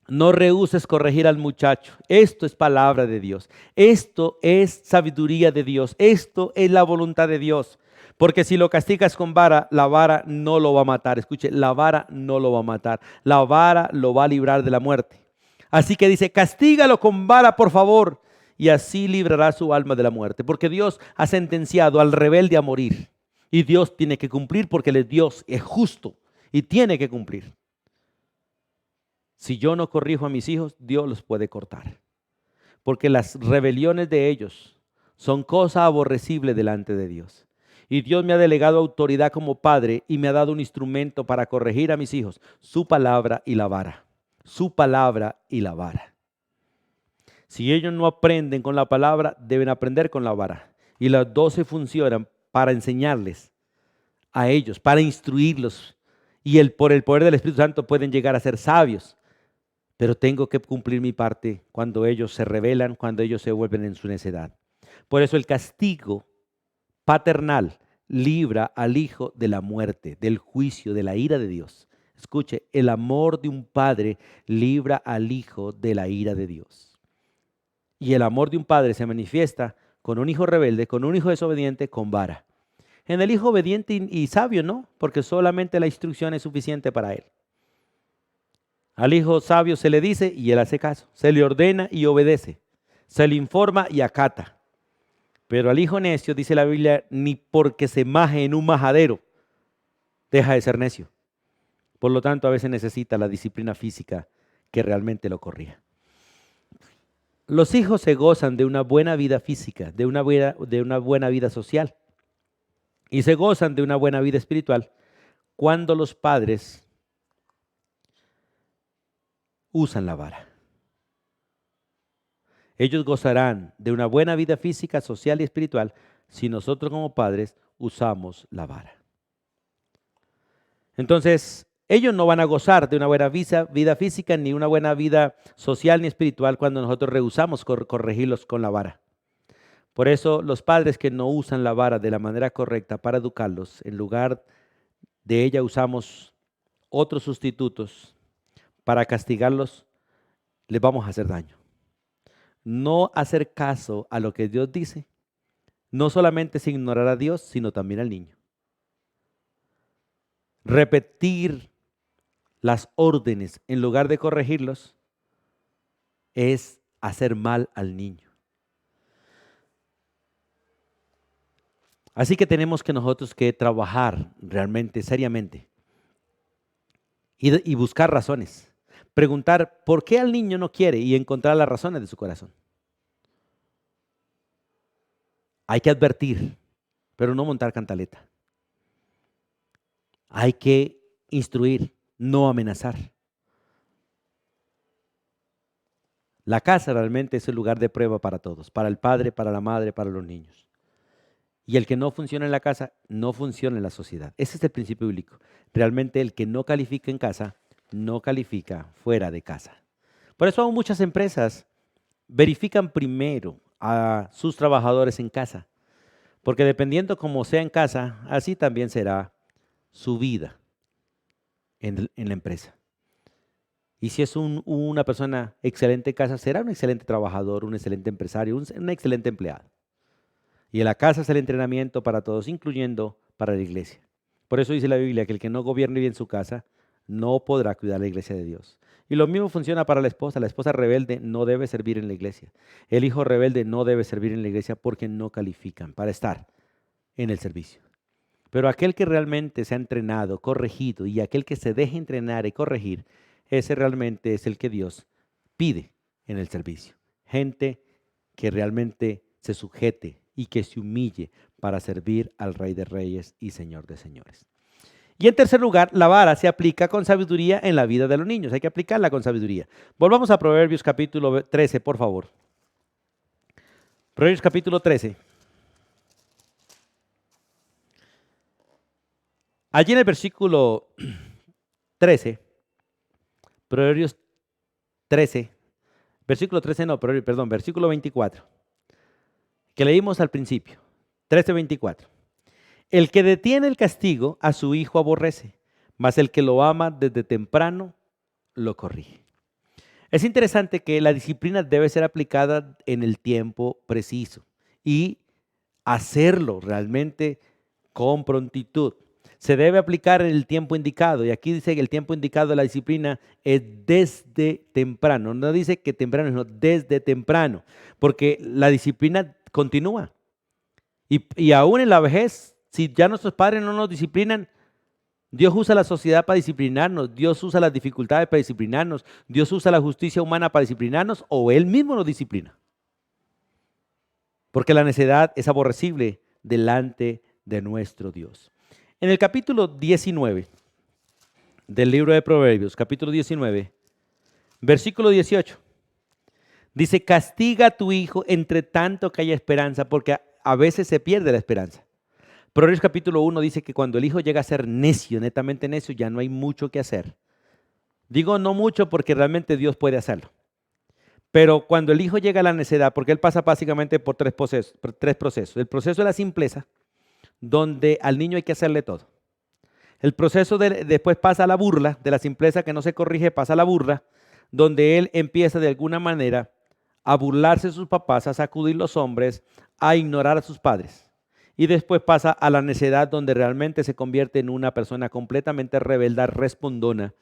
no rehuses corregir al muchacho. Esto es palabra de Dios. Esto es sabiduría de Dios. Esto es la voluntad de Dios. Porque si lo castigas con vara, la vara no lo va a matar. Escuche, la vara no lo va a matar. La vara lo va a librar de la muerte. Así que dice, castígalo con vara, por favor, y así librará su alma de la muerte. Porque Dios ha sentenciado al rebelde a morir. Y Dios tiene que cumplir porque Dios es justo y tiene que cumplir. Si yo no corrijo a mis hijos, Dios los puede cortar. Porque las rebeliones de ellos son cosa aborrecible delante de Dios. Y Dios me ha delegado autoridad como padre y me ha dado un instrumento para corregir a mis hijos, su palabra y la vara. Su palabra y la vara. Si ellos no aprenden con la palabra, deben aprender con la vara. Y las 12 funcionan para enseñarles a ellos, para instruirlos. Y por el poder del Espíritu Santo pueden llegar a ser sabios. Pero tengo que cumplir mi parte cuando ellos se rebelan, cuando ellos se vuelven en su necedad. Por eso el castigo paternal libra al hijo de la muerte, del juicio, de la ira de Dios. Escuche, el amor de un padre libra al hijo de la ira de Dios. Y el amor de un padre se manifiesta con un hijo rebelde, con un hijo desobediente, con vara. En el hijo obediente y sabio no, porque solamente la instrucción es suficiente para él. Al hijo sabio se le dice y él hace caso, se le ordena y obedece, se le informa y acata. Pero al hijo necio, dice la Biblia, ni porque se maje en un majadero, deja de ser necio. Por lo tanto, a veces necesita la disciplina física que realmente lo corrija. Los hijos se gozan de una buena vida física, de una buena vida social y se gozan de una buena vida espiritual cuando los padres usan la vara. Ellos gozarán de una buena vida física, social y espiritual si nosotros como padres usamos la vara. Entonces, ellos no van a gozar de una buena vida física, ni una buena vida social ni espiritual cuando nosotros rehusamos corregirlos con la vara. Por eso, los padres que no usan la vara de la manera correcta para educarlos, en lugar de ella usamos otros sustitutos para castigarlos, les vamos a hacer daño. No hacer caso a lo que Dios dice, no solamente es ignorar a Dios, sino también al niño. Repetir las órdenes en lugar de corregirlos es hacer mal al niño. Así que tenemos que nosotros que trabajar realmente, seriamente, y buscar razones. Preguntar por qué al niño no quiere y encontrar las razones de su corazón. Hay que advertir, pero no montar cantaleta. Hay que instruir, no amenazar. La casa realmente es el lugar de prueba para todos, para el padre, para la madre, para los niños. Y el que no funciona en la casa, no funciona en la sociedad. Ese es el principio bíblico. Realmente el que no califica en casa, no califica fuera de casa. Por eso aún muchas empresas verifican primero a sus trabajadores en casa. Porque dependiendo cómo sea en casa, así también será su vida en la empresa. Y si es una persona excelente en casa, será un excelente trabajador, un excelente empresario, un excelente empleado. Y en la casa es el entrenamiento para todos, incluyendo para la iglesia. Por eso dice la Biblia que el que no gobierne bien su casa no podrá cuidar la iglesia de Dios. Y lo mismo funciona para la esposa. La esposa rebelde no debe servir en la iglesia. El hijo rebelde no debe servir en la iglesia porque no califican para estar en el servicio. Pero aquel que realmente se ha entrenado, corregido, y aquel que se deje entrenar y corregir, ese realmente es el que Dios pide en el servicio. Gente que realmente se sujete y que se humille para servir al Rey de Reyes y Señor de Señores. Y en tercer lugar, la vara se aplica con sabiduría en la vida de los niños. Hay que aplicarla con sabiduría. Volvamos a Proverbios capítulo 13, por favor. Proverbios capítulo 13. Allí en el versículo 13, Proverbios 13, versículo 13 no, perdón, versículo 24, que leímos al principio, 13:24. El que detiene el castigo a su hijo aborrece, mas el que lo ama desde temprano lo corrige. Es interesante que la disciplina debe ser aplicada en el tiempo preciso y hacerlo realmente con prontitud. Se debe aplicar en el tiempo indicado, y aquí dice que el tiempo indicado de la disciplina es desde temprano. No dice que temprano, sino desde temprano, porque la disciplina continúa. Y aún en la vejez, si ya nuestros padres no nos disciplinan, Dios usa la sociedad para disciplinarnos, Dios usa las dificultades para disciplinarnos, Dios usa la justicia humana para disciplinarnos, o Él mismo nos disciplina. Porque la necedad es aborrecible delante de nuestro Dios. En el capítulo 19 del libro de Proverbios, capítulo 19, versículo 18, dice: castiga a tu hijo entre tanto que haya esperanza, porque a veces se pierde la esperanza. Proverbios capítulo 1 dice que cuando el hijo llega a ser necio, netamente necio, ya no hay mucho que hacer. Digo no mucho porque realmente Dios puede hacerlo. Pero cuando el hijo llega a la necedad, porque él pasa básicamente por tres procesos. El proceso de la simpleza, donde al niño hay que hacerle todo. El proceso después pasa a la burla, de la simpleza que no se corrige, pasa a la burla, donde él empieza de alguna manera a burlarse de sus papás, a sacudir los hombres, a ignorar a sus padres. Y después pasa a la necedad, donde realmente se convierte en una persona completamente rebelde, respondona,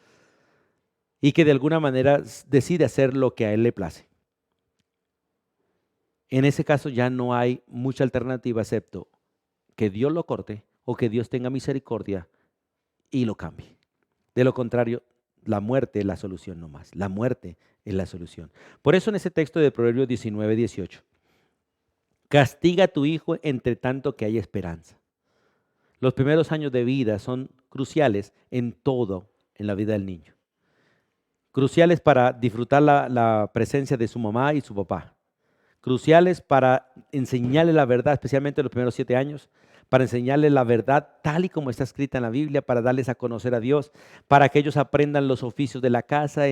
y que de alguna manera decide hacer lo que a él le place. En ese caso ya no hay mucha alternativa excepto que Dios lo corte o que Dios tenga misericordia y lo cambie. De lo contrario, la muerte es la solución nomás. La muerte es la solución. Por eso en ese texto de Proverbios 19:18, castiga a tu hijo entre tanto que hay esperanza. Los primeros años de vida son cruciales en todo en la vida del niño. Cruciales para disfrutar la presencia de su mamá y su papá. Cruciales para enseñarle la verdad, especialmente en los primeros 7 años, para enseñarle la verdad tal y como está escrita en la Biblia, para darles a conocer a Dios, para que ellos aprendan los oficios de la casa,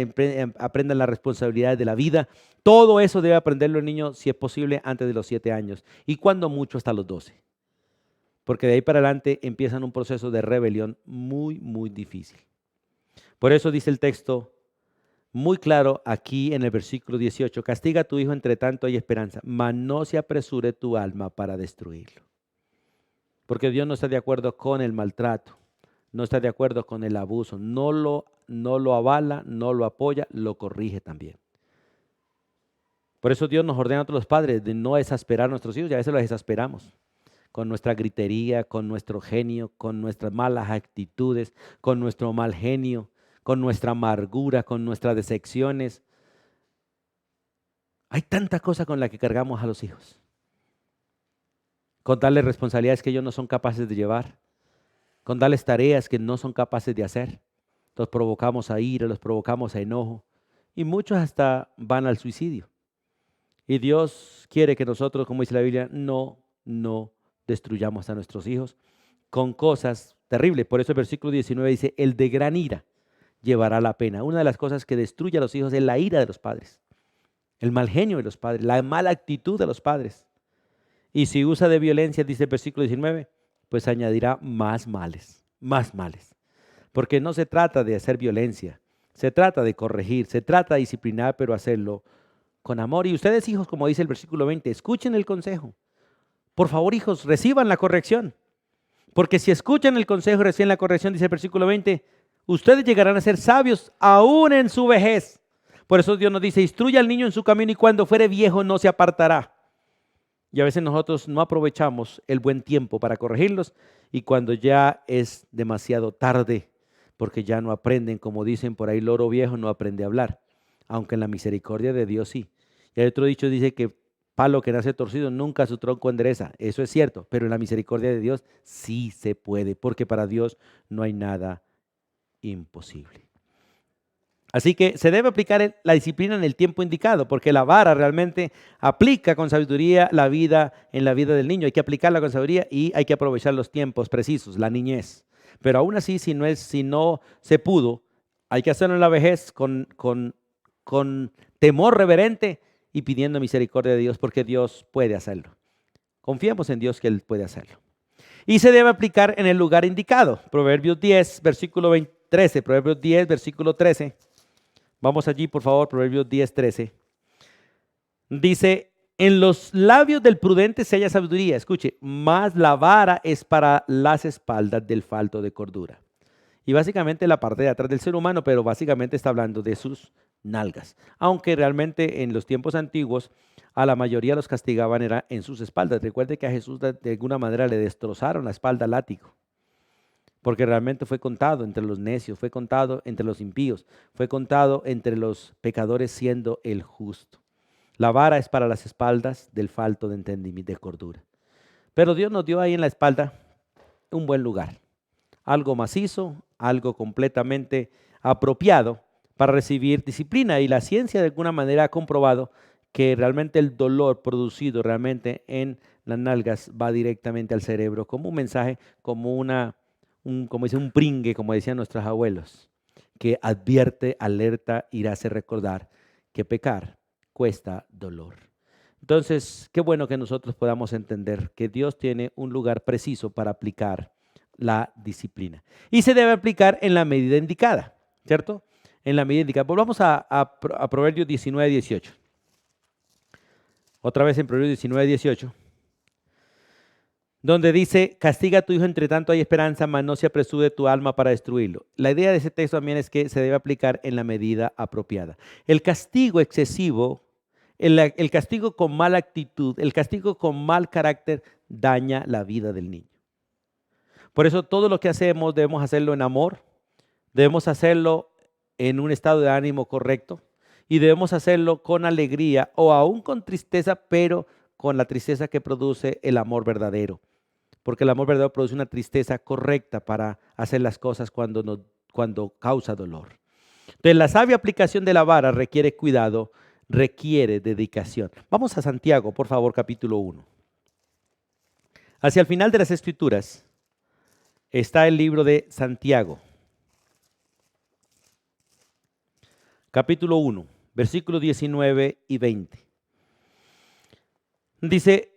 aprendan las responsabilidades de la vida. Todo eso debe aprenderlo el niño, si es posible, antes de los 7 años y cuando mucho hasta los 12. Porque de ahí para adelante empiezan un proceso de rebelión muy, muy difícil. Por eso dice el texto muy claro aquí en el versículo 18, castiga a tu hijo entre tanto hay esperanza, mas no se apresure tu alma para destruirlo. Porque Dios no está de acuerdo con el maltrato, no está de acuerdo con el abuso, no lo avala, no lo apoya, lo corrige también. Por eso Dios nos ordena a todos los padres de no exasperar a nuestros hijos, y a veces los exasperamos con nuestra gritería, con nuestro genio, con nuestras malas actitudes, con nuestro mal genio, con nuestra amargura, con nuestras decepciones. Hay tanta cosa con la que cargamos a los hijos. Con darles responsabilidades que ellos no son capaces de llevar, con darles tareas que no son capaces de hacer. Los provocamos a ira, los provocamos a enojo y muchos hasta van al suicidio. Y Dios quiere que nosotros, como dice la Biblia, no destruyamos a nuestros hijos con cosas terribles. Por eso el versículo 19 dice, el de gran ira llevará la pena. Una de las cosas que destruye a los hijos es la ira de los padres, el mal genio de los padres, la mala actitud de los padres. Y si usa de violencia, dice el versículo 19, pues añadirá más males, más males. Porque no se trata de hacer violencia, se trata de corregir, se trata de disciplinar, pero hacerlo con amor. Y ustedes, hijos, como dice el versículo 20, escuchen el consejo, Por favor, hijos, reciban la corrección. Porque si escuchan el consejo y reciben la corrección, dice el versículo 20, ustedes llegarán a ser sabios aún en su vejez. Por eso Dios nos dice, instruya al niño en su camino y cuando fuere viejo no se apartará. Y a veces nosotros no aprovechamos el buen tiempo para corregirlos y cuando ya es demasiado tarde, porque ya no aprenden, como dicen por ahí, loro viejo no aprende a hablar, aunque en la misericordia de Dios sí. Y hay otro dicho dice que palo que nace torcido nunca su tronco endereza. Eso es cierto, pero en la misericordia de Dios sí se puede, porque para Dios no hay nada imposible. Así que se debe aplicar la disciplina en el tiempo indicado, porque la vara realmente aplica con sabiduría la vida en la vida del niño. Hay que aplicarla con sabiduría y hay que aprovechar los tiempos precisos, la niñez. Pero aún así, si no se pudo, hay que hacerlo en la vejez con temor reverente y pidiendo misericordia de Dios, porque Dios puede hacerlo. Confiemos en Dios que Él puede hacerlo. Y se debe aplicar en el lugar indicado. Proverbios 10, versículo 13. Proverbios 10, versículo 13. Vamos allí, por favor, Proverbios 10, 13. Dice, en los labios del prudente se halla sabiduría. Escuche, mas la vara es para las espaldas del falto de cordura. Y básicamente la parte de atrás del ser humano, pero básicamente está hablando de sus nalgas. Aunque realmente en los tiempos antiguos a la mayoría los castigaban era en sus espaldas. Recuerde que a Jesús de alguna manera le destrozaron la espalda al látigo. Porque realmente fue contado entre los necios, fue contado entre los impíos, fue contado entre los pecadores siendo el justo. La vara es para las espaldas del falto de entendimiento, de cordura. Pero Dios nos dio ahí en la espalda un buen lugar, algo macizo, algo completamente apropiado para recibir disciplina. Y la ciencia de alguna manera ha comprobado que realmente el dolor producido realmente en las nalgas va directamente al cerebro como un mensaje, como como dice, un pringue, como decían nuestros abuelos, que advierte, alerta y hace recordar que pecar cuesta dolor. Entonces, qué bueno que nosotros podamos entender que Dios tiene un lugar preciso para aplicar la disciplina. Y se debe aplicar en la medida indicada, ¿cierto? En la medida indicada. Volvamos a Proverbios 19, 18. Otra vez en Proverbios 19, 18. Donde dice, castiga a tu hijo, entre tanto hay esperanza, mas no se apresure tu alma para destruirlo. La idea de ese texto también es que se debe aplicar en la medida apropiada. El castigo excesivo, el castigo con mala actitud, el castigo con mal carácter daña la vida del niño. Por eso todo lo que hacemos debemos hacerlo en amor, debemos hacerlo en un estado de ánimo correcto y debemos hacerlo con alegría o aún con tristeza, pero con la tristeza que produce el amor verdadero. Porque el amor verdadero produce una tristeza correcta para hacer las cosas cuando causa dolor. Entonces, la sabia aplicación de la vara requiere cuidado, requiere dedicación. Vamos a Santiago, por favor, capítulo 1. Hacia el final de las Escrituras está el libro de Santiago. Capítulo 1, versículos 19 y 20. Dice,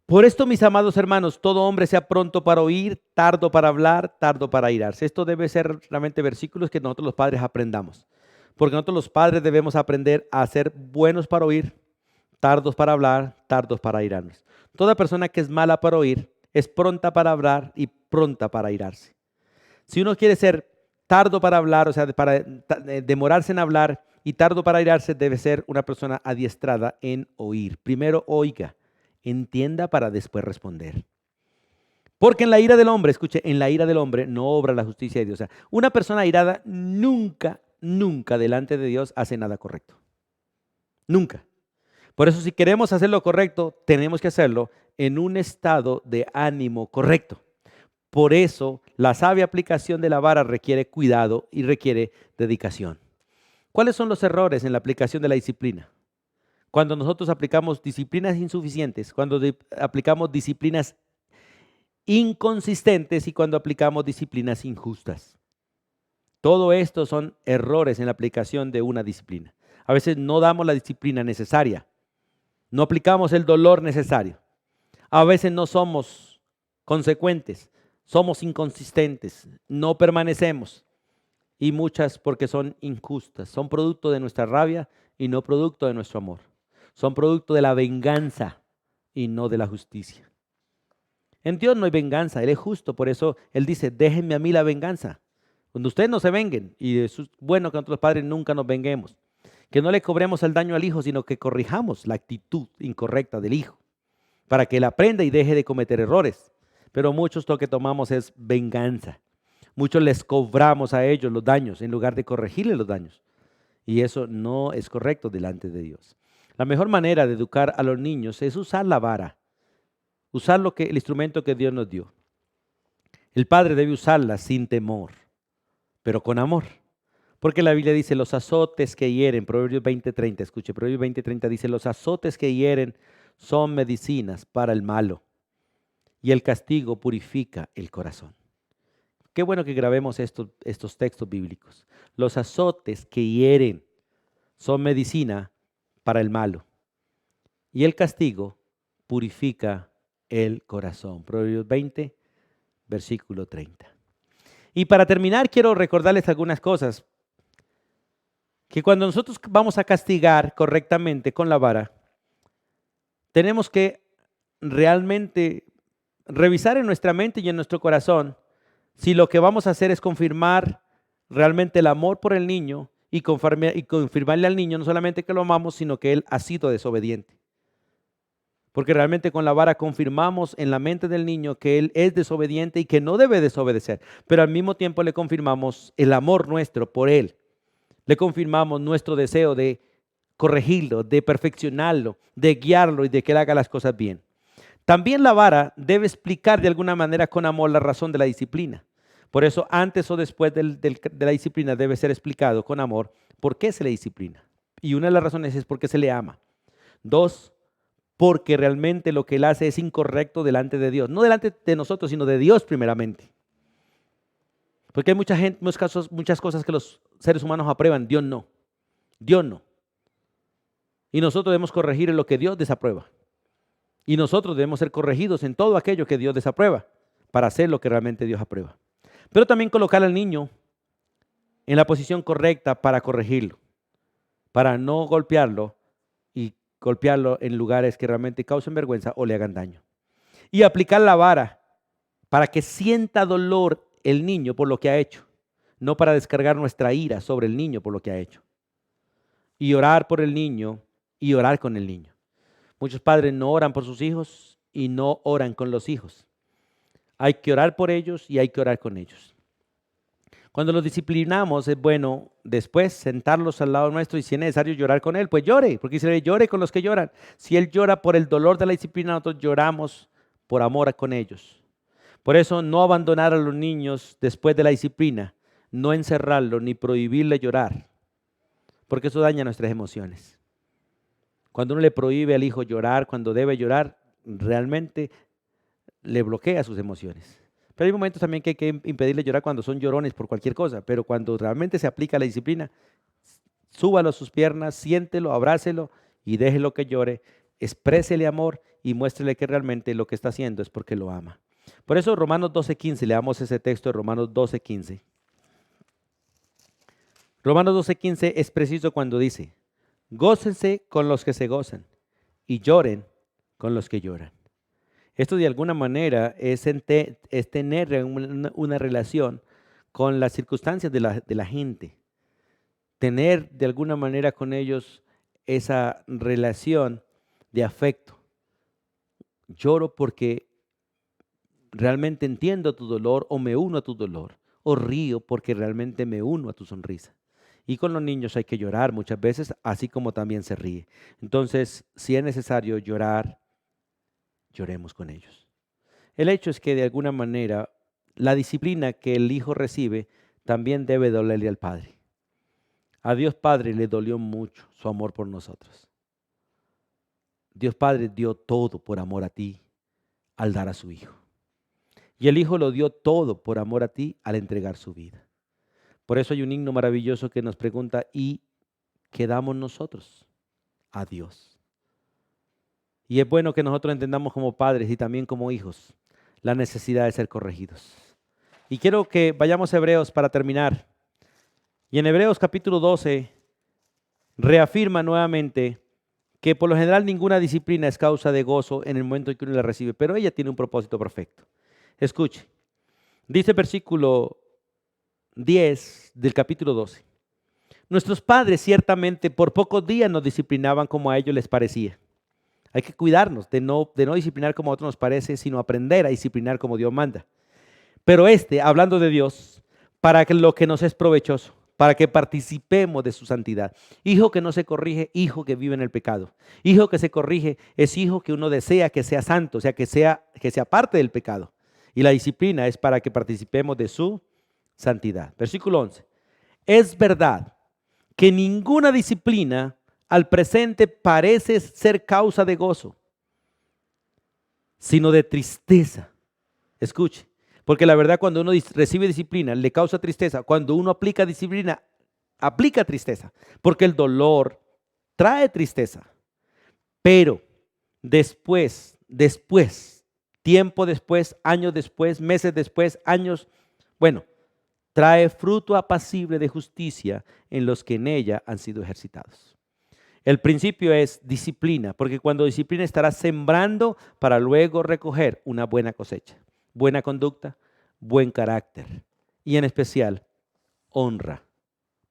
por esto, mis amados hermanos, todo hombre sea pronto para oír, tardo para hablar, tardo para airarse. Esto debe ser realmente versículos que nosotros los padres aprendamos. Porque nosotros los padres debemos aprender a ser buenos para oír, tardos para hablar, tardos para airarnos. Toda persona que es mala para oír es pronta para hablar y pronta para airarse. Si uno quiere ser tardo para hablar, o sea, para demorarse en hablar y tardo para airarse, debe ser una persona adiestrada en oír. Primero oiga, entienda para después responder. Porque en la ira del hombre, escuche, en la ira del hombre no obra la justicia de Dios. O sea, una persona airada nunca delante de Dios hace nada correcto. Nunca. Por eso si queremos hacer lo correcto, tenemos que hacerlo en un estado de ánimo correcto. Por eso la sabia aplicación de la vara requiere cuidado y requiere dedicación. ¿Cuáles son los errores en la aplicación de la disciplina? Cuando nosotros aplicamos disciplinas insuficientes, cuando aplicamos disciplinas inconsistentes y cuando aplicamos disciplinas injustas. Todo esto son errores en la aplicación de una disciplina. A veces no damos la disciplina necesaria, no aplicamos el dolor necesario. A veces no somos consecuentes, somos inconsistentes, no permanecemos. Y muchas porque son injustas, son producto de nuestra rabia y no producto de nuestro amor. Son producto de la venganza y no de la justicia. En Dios no hay venganza, Él es justo, por eso Él dice, déjenme a mí la venganza. Cuando ustedes no se venguen, y es bueno que nosotros los padres nunca nos venguemos, que no le cobremos el daño al hijo, sino que corrijamos la actitud incorrecta del hijo, para que él aprenda y deje de cometer errores. Pero muchos lo que tomamos es venganza. Muchos les cobramos a ellos los daños en lugar de corregirles los daños. Y eso no es correcto delante de Dios. La mejor manera de educar a los niños es usar la vara, usar el instrumento que Dios nos dio. El padre debe usarla sin temor, pero con amor. Porque la Biblia dice, los azotes que hieren, Proverbios 20:30, escuche, Proverbios 20:30 dice, los azotes que hieren son medicinas para el malo, y el castigo purifica el corazón. Qué bueno que grabemos estos textos bíblicos. Los azotes que hieren son medicina para el malo, y el castigo purifica el corazón. Proverbios 20, versículo 30. Y para terminar, quiero recordarles algunas cosas. Que cuando nosotros vamos a castigar correctamente con la vara, tenemos que realmente revisar en nuestra mente y en nuestro corazón si lo que vamos a hacer es confirmar realmente el amor por el niño y confirmarle al niño no solamente que lo amamos, sino que él ha sido desobediente. Porque realmente con la vara confirmamos en la mente del niño que él es desobediente y que no debe desobedecer, pero al mismo tiempo le confirmamos el amor nuestro por él. Le confirmamos nuestro deseo de corregirlo, de perfeccionarlo, de guiarlo y de que él haga las cosas bien. También la vara debe explicar de alguna manera con amor la razón de la disciplina. Por eso antes o después de la disciplina debe ser explicado con amor por qué se le disciplina. Y una de las razones es porque se le ama. Dos, porque realmente lo que él hace es incorrecto delante de Dios. No delante de nosotros, sino de Dios primeramente. Porque hay muchas cosas que los seres humanos aprueban, Dios no. Dios no. Y nosotros debemos corregir en lo que Dios desaprueba. Y nosotros debemos ser corregidos en todo aquello que Dios desaprueba para hacer lo que realmente Dios aprueba. Pero también colocar al niño en la posición correcta para corregirlo, para no golpearlo y golpearlo en lugares que realmente causen vergüenza o le hagan daño. Y aplicar la vara para que sienta dolor el niño por lo que ha hecho, no para descargar nuestra ira sobre el niño por lo que ha hecho. Y orar por el niño y orar con el niño. Muchos padres no oran por sus hijos y no oran con los hijos. Hay que orar por ellos y hay que orar con ellos. Cuando los disciplinamos es bueno después sentarlos al lado nuestro y si es necesario llorar con él, pues llore, porque si le llore con los que lloran. Si él llora por el dolor de la disciplina, nosotros lloramos por amor con ellos. Por eso no abandonar a los niños después de la disciplina, no encerrarlos ni prohibirle llorar, porque eso daña nuestras emociones. Cuando uno le prohíbe al hijo llorar, cuando debe llorar, realmente le bloquea sus emociones. Pero hay momentos también que hay que impedirle llorar cuando son llorones por cualquier cosa, pero cuando realmente se aplica la disciplina, súbalo a sus piernas, siéntelo, abrácelo y déjelo que llore, exprésele amor y muéstrele que realmente lo que está haciendo es porque lo ama. Por eso Romanos 12:15, leamos ese texto de Romanos 12:15. Romanos 12:15 es preciso cuando dice, gócense con los que se gozan y lloren con los que lloran. Esto de alguna manera es tener una relación con las circunstancias de la gente. Tener de alguna manera con ellos esa relación de afecto. Lloro porque realmente entiendo tu dolor o me uno a tu dolor. O río porque realmente me uno a tu sonrisa. Y con los niños hay que llorar muchas veces, así como también se ríe. Entonces, si es necesario llorar, lloremos con ellos. El hecho es que de alguna manera la disciplina que el hijo recibe también debe dolerle al padre. A Dios Padre le dolió mucho su amor por nosotros. Dios Padre dio todo por amor a ti al dar a su hijo. Y el hijo lo dio todo por amor a ti al entregar su vida. Por eso hay un himno maravilloso que nos pregunta, ¿y qué damos nosotros? A Dios. Y es bueno que nosotros entendamos como padres y también como hijos la necesidad de ser corregidos. Y quiero que vayamos a Hebreos para terminar. Y en Hebreos capítulo 12 reafirma nuevamente que por lo general ninguna disciplina es causa de gozo en el momento en que uno la recibe, pero ella tiene un propósito perfecto. Escuche, dice el versículo 10 del capítulo 12. Nuestros padres ciertamente por pocos días nos disciplinaban como a ellos les parecía. Hay que cuidarnos de no disciplinar como a otros nos parece, sino aprender a disciplinar como Dios manda. Pero hablando de Dios, para que lo que nos es provechoso, para que participemos de su santidad. Hijo que no se corrige, hijo que vive en el pecado. Hijo que se corrige es hijo que uno desea que sea santo, o sea, que sea parte del pecado. Y la disciplina es para que participemos de su santidad. Versículo 11. Es verdad que ninguna disciplina al presente parece ser causa de gozo, sino de tristeza. Escuche, porque la verdad cuando uno recibe disciplina le causa tristeza. Cuando uno aplica disciplina, aplica tristeza, porque el dolor trae tristeza. Pero después, tiempo después, años después, meses después, años, trae fruto apacible de justicia en los que en ella han sido ejercitados. El principio es disciplina, porque cuando disciplina estarás sembrando para luego recoger una buena cosecha, buena conducta, buen carácter y en especial honra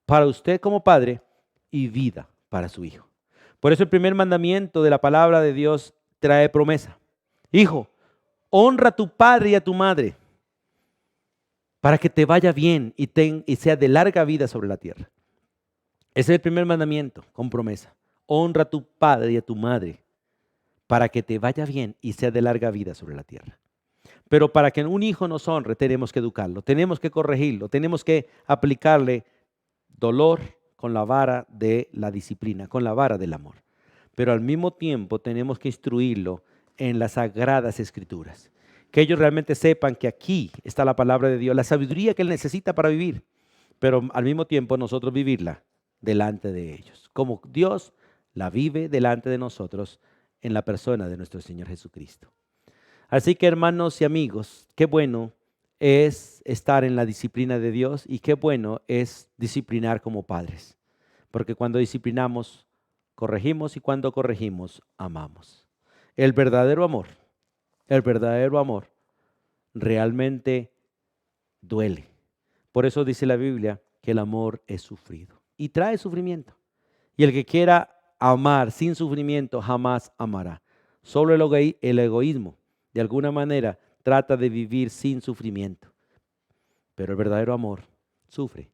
para usted como padre y vida para su hijo. Por eso el primer mandamiento de la palabra de Dios trae promesa. Hijo, honra a tu padre y a tu madre para que te vaya bien y sea de larga vida sobre la tierra. Ese es el primer mandamiento con promesa. Honra a tu padre y a tu madre para que te vaya bien y sea de larga vida sobre la tierra. Pero para que un hijo nos honre, tenemos que educarlo, tenemos que corregirlo, tenemos que aplicarle dolor con la vara de la disciplina, con la vara del amor. Pero al mismo tiempo tenemos que instruirlo en las sagradas escrituras. Que ellos realmente sepan que aquí está la palabra de Dios, la sabiduría que él necesita para vivir, pero al mismo tiempo nosotros vivirla delante de ellos, como Dios la vive delante de nosotros en la persona de nuestro Señor Jesucristo. Así que hermanos y amigos, qué bueno es estar en la disciplina de Dios y qué bueno es disciplinar como padres, porque cuando disciplinamos, corregimos y cuando corregimos, amamos. El verdadero amor realmente duele. Por eso dice la Biblia que el amor es sufrido y trae sufrimiento. Y el que quiera amar sin sufrimiento jamás amará. Solo el egoísmo, de alguna manera, trata de vivir sin sufrimiento. Pero el verdadero amor sufre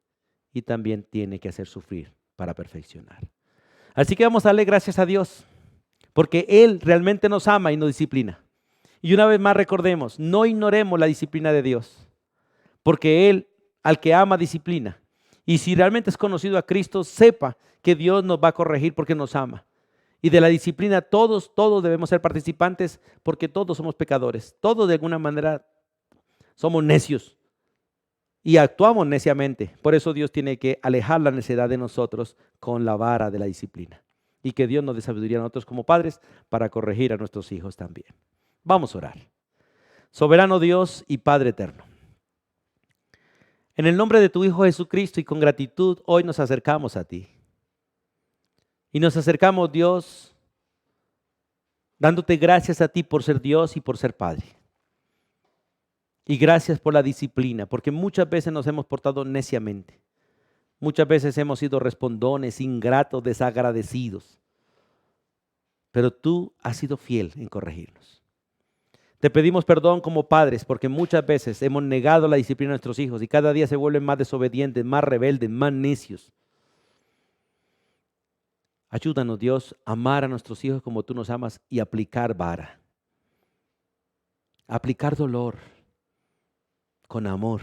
y también tiene que hacer sufrir para perfeccionar. Así que vamos a darle gracias a Dios, porque Él realmente nos ama y nos disciplina. Y una vez más recordemos, no ignoremos la disciplina de Dios, porque Él al que ama disciplina. Y si realmente es conocido a Cristo, sepa que Dios nos va a corregir porque nos ama. Y de la disciplina todos debemos ser participantes porque todos somos pecadores. Todos de alguna manera somos necios y actuamos neciamente. Por eso Dios tiene que alejar la necedad de nosotros con la vara de la disciplina. Y que Dios nos dé sabiduría a nosotros como padres para corregir a nuestros hijos también. Vamos a orar. Soberano Dios y Padre eterno. En el nombre de tu Hijo Jesucristo y con gratitud, hoy nos acercamos a ti. Y nos acercamos, Dios, dándote gracias a ti por ser Dios y por ser Padre. Y gracias por la disciplina, porque muchas veces nos hemos portado neciamente. Muchas veces hemos sido respondones, ingratos, desagradecidos. Pero tú has sido fiel en corregirnos. Te pedimos perdón como padres porque muchas veces hemos negado la disciplina de nuestros hijos y cada día se vuelven más desobedientes, más rebeldes, más necios. Ayúdanos, Dios, a amar a nuestros hijos como tú nos amas y aplicar vara. Aplicar dolor con amor.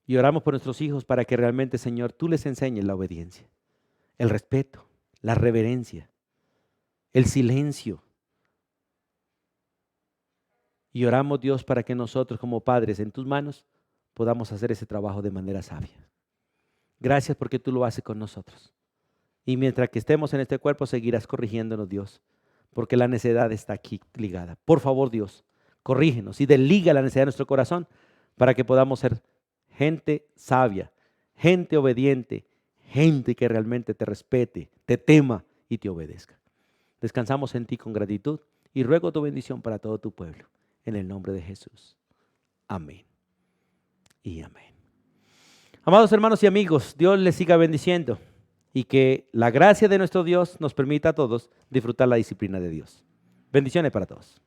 Y oramos por nuestros hijos para que realmente, Señor, tú les enseñes la obediencia, el respeto, la reverencia, el silencio. Y oramos, Dios, para que nosotros como padres en tus manos podamos hacer ese trabajo de manera sabia. Gracias porque tú lo haces con nosotros. Y mientras que estemos en este cuerpo seguirás corrigiéndonos, Dios, porque la necedad está aquí ligada. Por favor, Dios, corrígenos y desliga la necedad de nuestro corazón para que podamos ser gente sabia, gente obediente, gente que realmente te respete, te tema y te obedezca. Descansamos en ti con gratitud y ruego tu bendición para todo tu pueblo. En el nombre de Jesús. Amén y amén. Amados hermanos y amigos, Dios les siga bendiciendo y que la gracia de nuestro Dios nos permita a todos disfrutar la disciplina de Dios. Bendiciones para todos.